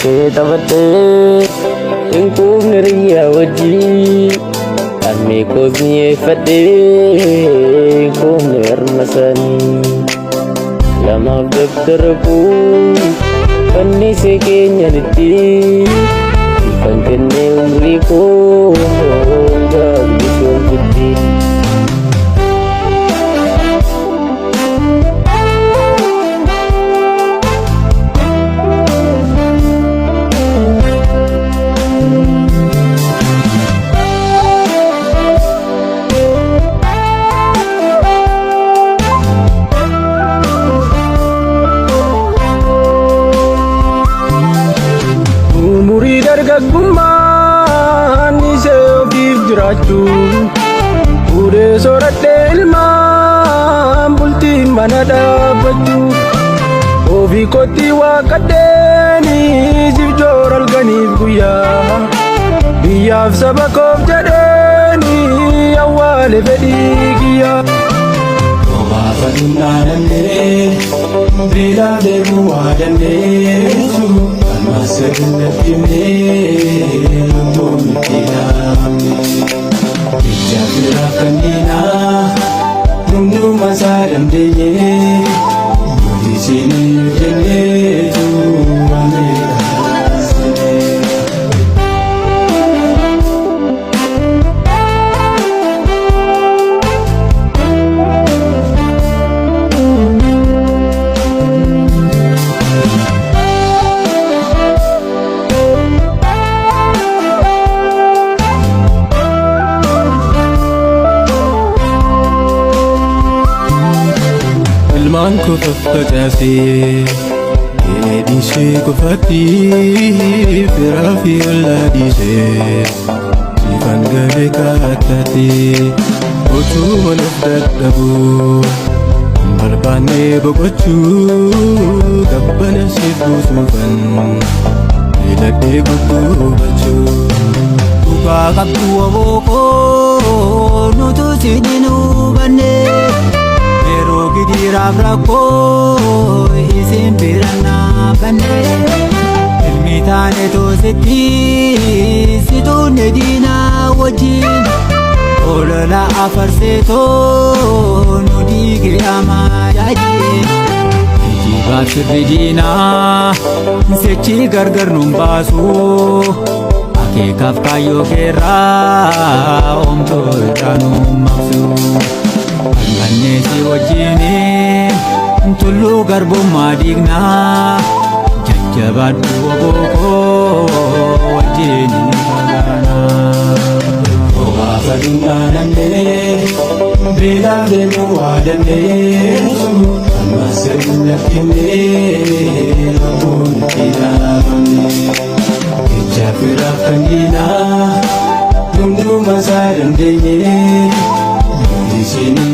tabate ingkum neriya waji Ami ko biye fade ko nermasani Lama daftarku Panni se kenya niti Pantene umriku Gak bisa putih Dargagummaan isee ofiif jiraachuu Fuudhee sooradhee ilmaan bultii mana dhaabbachuu Ofii kootii waaqadheeni siif joora halkaniif guyyaa Biyyaaf saba koof jedheeni awwaale fedhii kiyyaa Obaafa dunnaa dandee beelaa deemuu waa dandeessu Masakin nafine Mumtina Ijafira kanina Nundu masaram denye Mudisini denye Tu amira Ilmaan kufaffataafi Eedisee kufatti Firaa fi ollaa dhiisee Siifan galee kaattate Otuu waliif dadhabuu Barbaannee boqochuu Gabbana siif buusuufan Miidhagdee gugguufachuu Dhugaa qabdu wabookoo Nutu siidinuu bannee Gidiraaf rakkoo isin birannaa bannee Ilmi taane toosetti situunne diinaa wajjin Olola afarseetoo nu dhiige hamaa yaadee Ijibaaf sirri diinaa sechi gargar nun baasuu Akeekaaf kaayyoo keerraa omtoo irraa nun maqsuu Anganneesi wajjini Tullu garbummaa dhiignaa Jajjabaadhu obookoo wajjini fagaanaa Obaafa dunnaa dandee beelaa deemuu waa dandeessu Amma sirri lakkifnee lubbuun itti dhaabamne Ijafiraaf kan diinaa Hunduma isaa dandeenye Mudisini